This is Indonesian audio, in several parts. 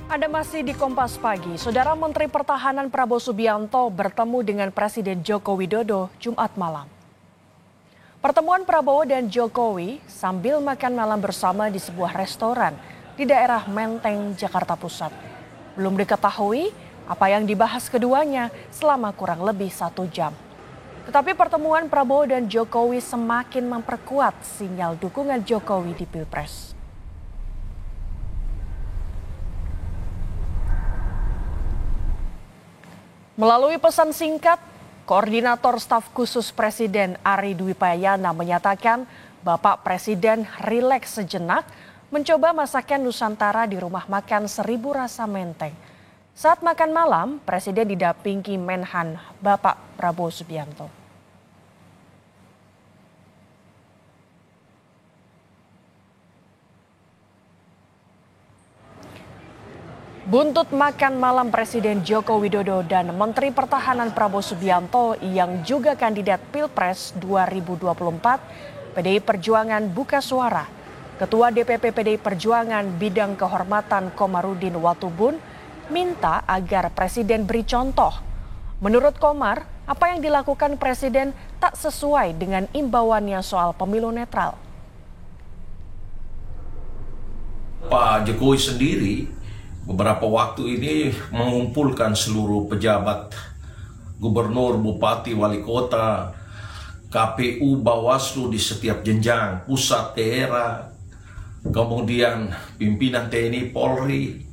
Anda masih di Kompas Pagi. Saudara Menteri Pertahanan Prabowo Subianto bertemu dengan Presiden Joko Widodo Jumat malam. Pertemuan Prabowo dan Jokowi sambil makan malam bersama di sebuah restoran di daerah Menteng, Jakarta Pusat. Belum diketahui apa yang dibahas keduanya selama kurang lebih 1 jam. Tetapi pertemuan Prabowo dan Jokowi semakin memperkuat sinyal dukungan Jokowi di Pilpres. Melalui pesan singkat, Koordinator Staf Khusus Presiden Ari Dwi Payana menyatakan Bapak Presiden rileks sejenak mencoba masakan Nusantara di rumah makan 1000 Rasa Menteng. Saat makan malam, Presiden didampingi Menhan Bapak Prabowo Subianto. Buntut makan malam Presiden Joko Widodo dan Menteri Pertahanan Prabowo Subianto yang juga kandidat Pilpres 2024, PDI Perjuangan buka suara. Ketua DPP PDI Perjuangan Bidang Kehormatan Komarudin Watubun minta agar Presiden beri contoh. Menurut Komar, apa yang dilakukan Presiden tak sesuai dengan imbauannya soal pemilu netral. Pak Jokowi sendiri beberapa waktu ini mengumpulkan seluruh pejabat, gubernur, bupati, wali kota, KPU, Bawaslu di setiap jenjang, pusat, daerah, kemudian pimpinan TNI, Polri,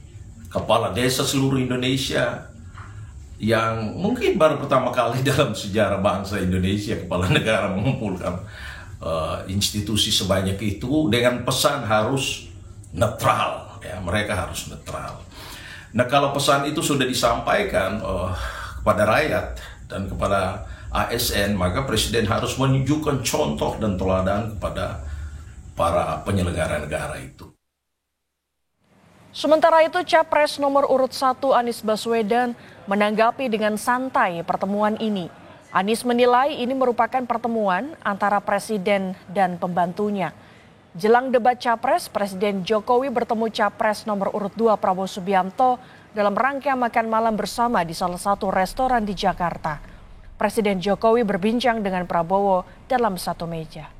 kepala desa seluruh Indonesia, yang mungkin baru pertama kali dalam sejarah bangsa Indonesia kepala negara mengumpulkan institusi sebanyak itu dengan pesan harus netral. Ya, mereka harus netral. Nah, kalau pesan itu sudah disampaikan kepada rakyat dan kepada ASN, maka Presiden harus menunjukkan contoh dan teladan kepada para penyelenggara negara itu. Sementara itu, Capres nomor urut 1 Anies Baswedan menanggapi dengan santai pertemuan ini. Anies menilai ini merupakan pertemuan antara Presiden dan pembantunya. Jelang debat Capres, Presiden Jokowi bertemu Capres nomor urut 2 Prabowo Subianto dalam rangka makan malam bersama di salah satu restoran di Jakarta. Presiden Jokowi berbincang dengan Prabowo dalam satu meja.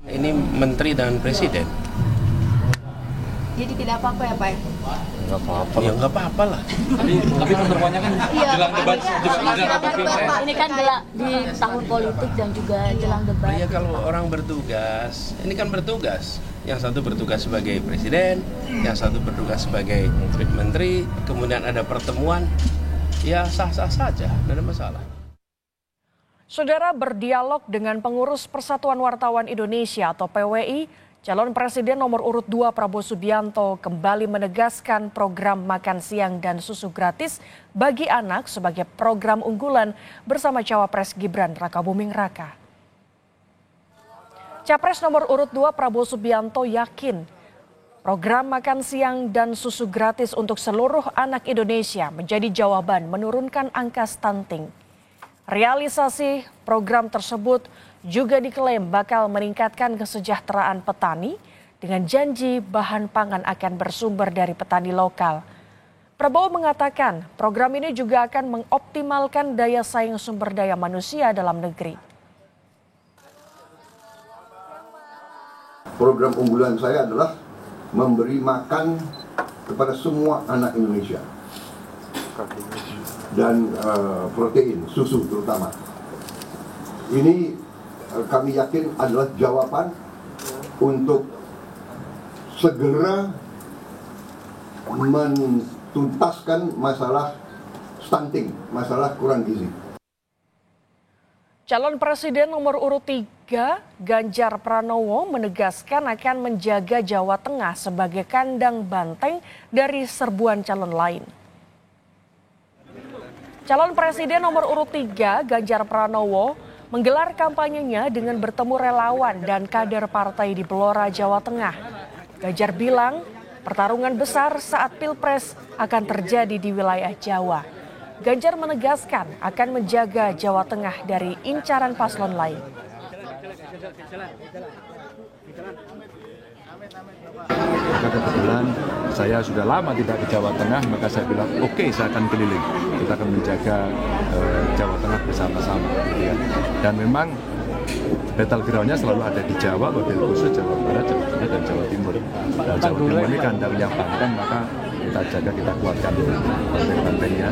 Ini menteri dan presiden. Jadi tidak apa-apa ya Pak? Nggak apa-apa. Ya nggak apa-apa lah. Tapi pertemuannya kan jelang debat Pilpres. Ini kan di tahun politik dan juga jelang debat. Ya kalau orang bertugas, ini kan bertugas. Yang satu bertugas sebagai presiden, yang satu bertugas sebagai menteri, kemudian ada pertemuan, ya sah-sah saja, tidak ada masalah. Saudara, berdialog dengan pengurus Persatuan Wartawan Indonesia atau PWI, calon Presiden nomor urut 2 Prabowo Subianto kembali menegaskan program makan siang dan susu gratis bagi anak sebagai program unggulan bersama Cawapres Gibran Rakabuming Raka. Capres nomor urut 2 Prabowo Subianto yakin program makan siang dan susu gratis untuk seluruh anak Indonesia menjadi jawaban menurunkan angka stunting. Realisasi program tersebut juga diklaim bakal meningkatkan kesejahteraan petani dengan janji bahan pangan akan bersumber dari petani lokal. Prabowo mengatakan program ini juga akan mengoptimalkan daya saing sumber daya manusia dalam negeri. Program unggulan saya adalah memberi makan kepada semua anak Indonesia. Dan protein, susu terutama. Ini kami yakin adalah jawaban untuk segera menuntaskan masalah stunting, masalah kurang gizi. Calon Presiden nomor urut 3 Ganjar Pranowo menegaskan akan menjaga Jawa Tengah sebagai kandang banteng dari serbuan calon lain. Calon Presiden nomor urut 3 Ganjar Pranowo menggelar kampanyenya dengan bertemu relawan dan kader partai di Blora, Jawa Tengah. Ganjar bilang pertarungan besar saat Pilpres akan terjadi di wilayah Jawa. Ganjar menegaskan akan menjaga Jawa Tengah dari incaran paslon lain. Maka kebetulan saya sudah lama tidak ke Jawa Tengah, maka saya bilang oke, saya akan keliling. Kita akan menjaga Jawa Tengah bersama-sama. Gitu ya. Dan memang battleground-nya selalu ada di Jawa, wabil khusus Jawa Barat, Jawa Tengah, dan Jawa Timur. Nah, Jawa Timur ini kandangnya Banteng, maka kita jaga, kita kuatkan banteng-bantengnya.